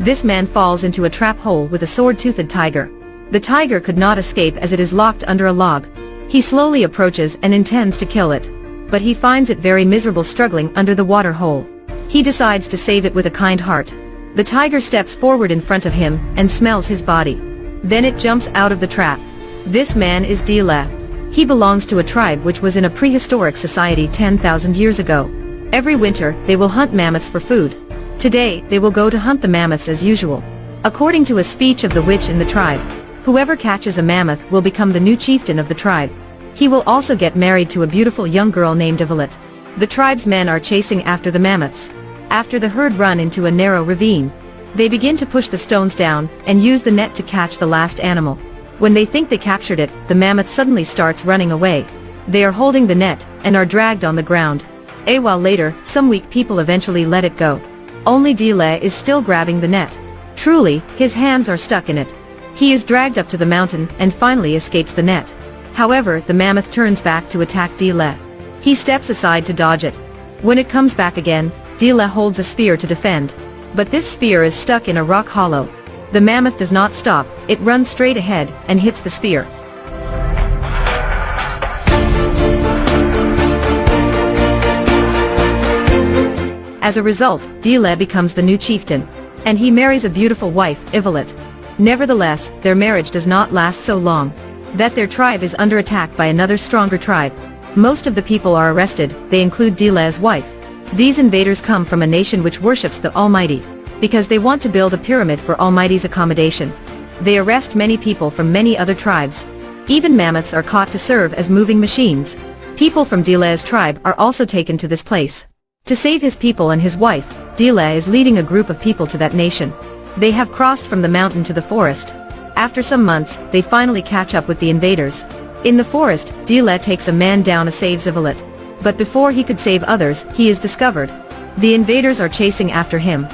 This man falls into a trap hole with a sword-toothed tiger. The tiger could not escape as it is locked under a log. He slowly approaches and intends to kill it. But he finds it very miserable struggling under the water hole. He decides to save it with a kind heart. The tiger steps forward in front of him and smells his body. Then it jumps out of the trap. This man is 𝐷𝐿𝐻. He belongs to a tribe which was in a prehistoric society 10,000 years ago. Every winter, they will hunt mammoths for food. Today, they will go to hunt the mammoths as usual. According to a speech of the witch in the tribe, whoever catches a mammoth will become the new chieftain of the tribe. He will also get married to a beautiful young girl named 𝐕𝐈𝐃𝐄𝐒. The tribe's men are chasing after the mammoths. After the herd run into a narrow ravine, they begin to push the stones down and use the net to catch the last animal. When they think they captured it, the mammoth suddenly starts running away. They are holding the net and are dragged on the ground. A while later, some weak people eventually let it go. Only 𝐷𝐿𝐻 is still grabbing the net. Truly, his hands are stuck in it. He is dragged up to the mountain and finally escapes the net. However, the mammoth turns back to attack 𝐷𝐿𝐻. He steps aside to dodge it. When it comes back again, 𝐷𝐿𝐻 holds a spear to defend. But this spear is stuck in a rock hollow. The mammoth does not stop, it runs straight ahead and hits the spear. As a result, 𝐷𝐿𝐻 becomes the new chieftain. And he marries a beautiful wife, 𝐕𝐈𝐃𝐄𝐒. Nevertheless, their marriage does not last so long. That their tribe is under attack by another stronger tribe. Most of the people are arrested, they include 𝐷𝐿𝐻's wife. These invaders come from a nation which worships the Almighty, because they want to build a pyramid for Almighty's accommodation. They arrest many people from many other tribes. Even mammoths are caught to serve as moving machines. People from 𝐷𝐿𝐻's tribe are also taken to this place. To save his people and his wife, 𝐷𝐿𝐻 is leading a group of people to that nation. They have crossed from the mountain to the forest. After some months, they finally catch up with the invaders. In the forest, 𝐷𝐿𝐻 takes a man down and saves 𝐕𝐈𝐃𝐄𝐒. But before he could save others, he is discovered. The invaders are chasing after him.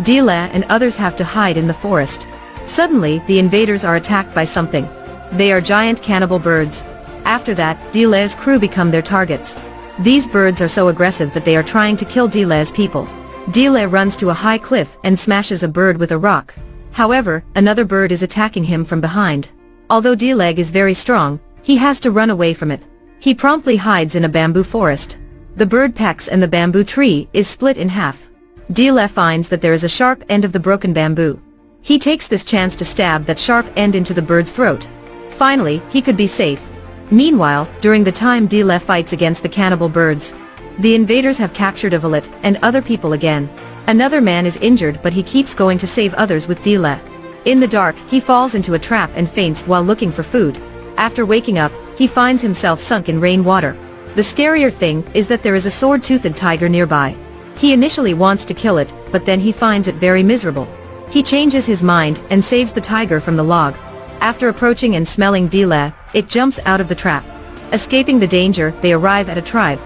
𝐷𝐿𝐻 and others have to hide in the forest. Suddenly, the invaders are attacked by something. They are giant cannibal birds. After that, 𝐷𝐿𝐻's crew become their targets. These birds are so aggressive that they are trying to kill 𝐷𝐿𝐻's people. 𝐷𝐿𝐻 runs to a high cliff and smashes a bird with a rock. However, another bird is attacking him from behind. Although 𝐷𝐿𝐻 is very strong, he has to run away from it. He promptly hides in a bamboo forest. The bird pecks and the bamboo tree is split in half. 𝐷𝐿𝐻 finds that there is a sharp end of the broken bamboo. He takes this chance to stab that sharp end into the bird's throat. Finally, he could be safe. Meanwhile, during the time 𝐷𝐿𝐻 fights against the cannibal birds, the invaders have captured 𝐕𝐈𝐃𝐄𝐒 and other people again. Another man is injured but he keeps going to save others with 𝐷𝐿𝐻. In the dark, he falls into a trap and faints while looking for food. After waking up, he finds himself sunk in rainwater. The scarier thing is that there is a sword-toothed tiger nearby. He initially wants to kill it, but then he finds it very miserable. He changes his mind and saves the tiger from the log. After approaching and smelling 𝐷𝐿𝐻, it jumps out of the trap. Escaping the danger, they arrive at a tribe.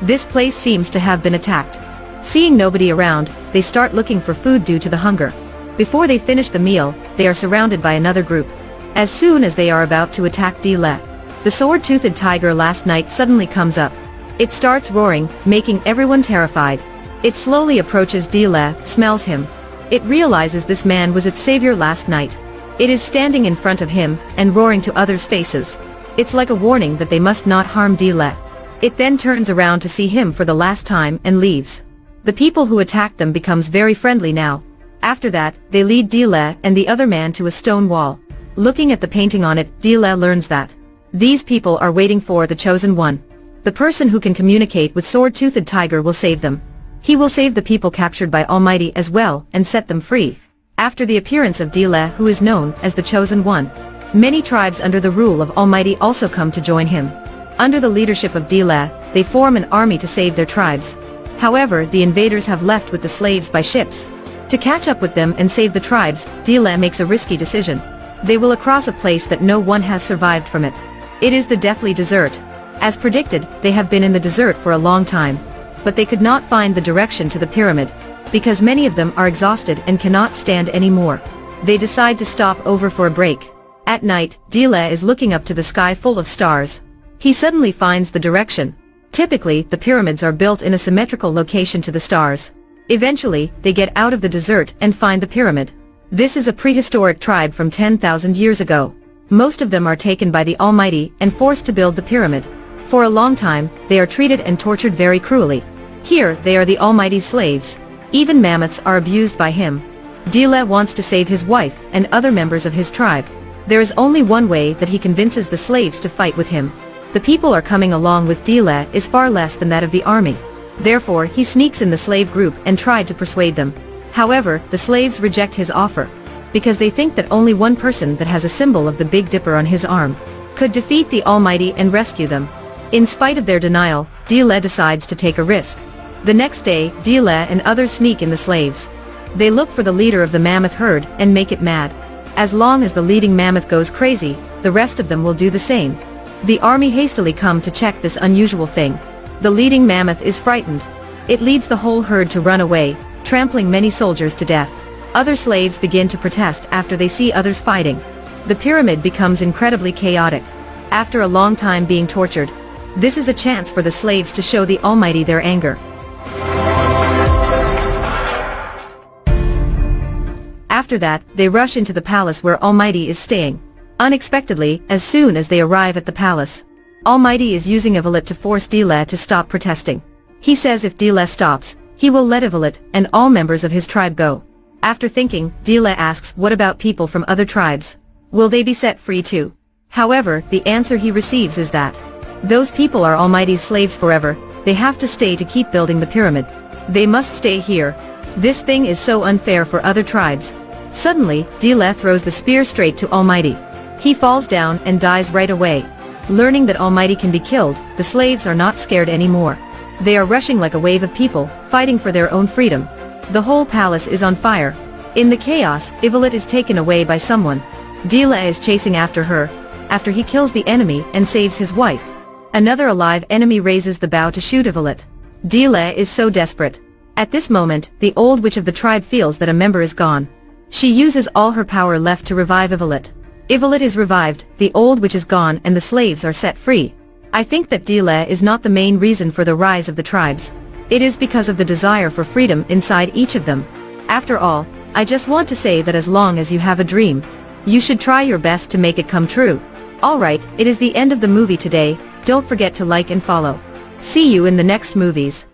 This place seems to have been attacked. Seeing nobody around, they start looking for food due to the hunger. Before they finish the meal, they are surrounded by another group. As soon as they are about to attack 𝐷𝐿𝐻, the sword-toothed tiger last night suddenly comes up. It starts roaring, making everyone terrified. It slowly approaches 𝐷𝐿𝐻, smells him. It realizes this man was its savior last night. It is standing in front of him and roaring to others' faces. It's like a warning that they must not harm 𝐷𝐿𝐻. It then turns around to see him for the last time and leaves. The people who attacked them becomes very friendly now. After that, they lead 𝐷𝐿𝐻 and the other man to a stone wall. Looking at the painting on it, 𝐷𝐿𝐻 learns that these people are waiting for the chosen one. The person who can communicate with sword-toothed tiger will save them. He will save the people captured by Almighty as well and set them free. After the appearance of 𝐷𝐿𝐻, who is known as the chosen one, many tribes under the rule of Almighty also come to join him. Under the leadership of 𝐷𝐿𝐻, they form an army to save their tribes. However, the invaders have left with the slaves by ships. To catch up with them and save the tribes, 𝐷𝐿𝐻 makes a risky decision. They will cross a place that no one has survived from it. It is the deathly desert. As predicted, they have been in the desert for a long time. But they could not find the direction to the pyramid, because many of them are exhausted and cannot stand anymore. They decide to stop over for a break. At night, 𝐷𝐿𝐻 is looking up to the sky full of stars. He suddenly finds the direction. Typically, the pyramids are built in a symmetrical location to the stars. Eventually, they get out of the desert and find the pyramid. This is a prehistoric tribe from 10,000 years ago. Most of them are taken by the Almighty and forced to build the pyramid. For a long time, they are treated and tortured very cruelly. Here, they are the Almighty's slaves. Even mammoths are abused by him. 𝐷𝐿 wants to save his wife and other members of his tribe. There is only one way that he convinces the slaves to fight with him. The people are coming along with 𝐷𝐿 is far less than that of the army. Therefore, he sneaks in the slave group and tried to persuade them. However, the slaves reject his offer, because they think that only one person that has a symbol of the Big Dipper on his arm could defeat the Almighty and rescue them. In spite of their denial, 𝐷𝐿 decides to take a risk. The next day, 𝐷𝐿 and others sneak in the slaves. They look for the leader of the mammoth herd and make it mad. As long as the leading mammoth goes crazy, the rest of them will do the same. The army hastily come to check this unusual thing. The leading mammoth is frightened. It leads the whole herd to run away, trampling many soldiers to death. Other slaves begin to protest after they see others fighting. The pyramid becomes incredibly chaotic. After a long time being tortured, this is a chance for the slaves to show the Almighty their anger. After that, they rush into the palace where Almighty is staying. Unexpectedly, as soon as they arrive at the palace, Almighty is using 𝐕𝐈𝐃 to force 𝐷𝐿 to stop protesting. He says if 𝐷𝐿 stops, he will let 𝐕𝐈𝐃 and all members of his tribe go. After thinking, 𝐷𝐿 asks what about people from other tribes? Will they be set free too? However, the answer he receives is that those people are Almighty's slaves forever. They have to stay to keep building the pyramid. They must stay here. This thing is so unfair for other tribes. Suddenly, 𝐷𝐿 throws the spear straight to Almighty. He falls down and dies right away. Learning that Almighty can be killed, the slaves are not scared anymore. They are rushing like a wave of people, fighting for their own freedom. The whole palace is on fire. In the chaos, 𝐕𝐈𝐃 is taken away by someone. 𝐷𝐿 is chasing after her, after he kills the enemy and saves his wife. Another alive enemy raises the bow to shoot 𝐕𝐈𝐃. 𝐷𝐿 is so desperate. At this moment, the old witch of the tribe feels that a member is gone. She uses all her power left to revive 𝐕𝐈𝐃. 𝐕𝐈𝐃 is revived, the old witch is gone and the slaves are set free. I think that 𝐷𝐿 is not the main reason for the rise of the tribes. It is because of the desire for freedom inside each of them. After all, I just want to say that as long as you have a dream, you should try your best to make it come true. Alright, it is the end of the movie today. Don't forget to like and follow. See you in the next movies.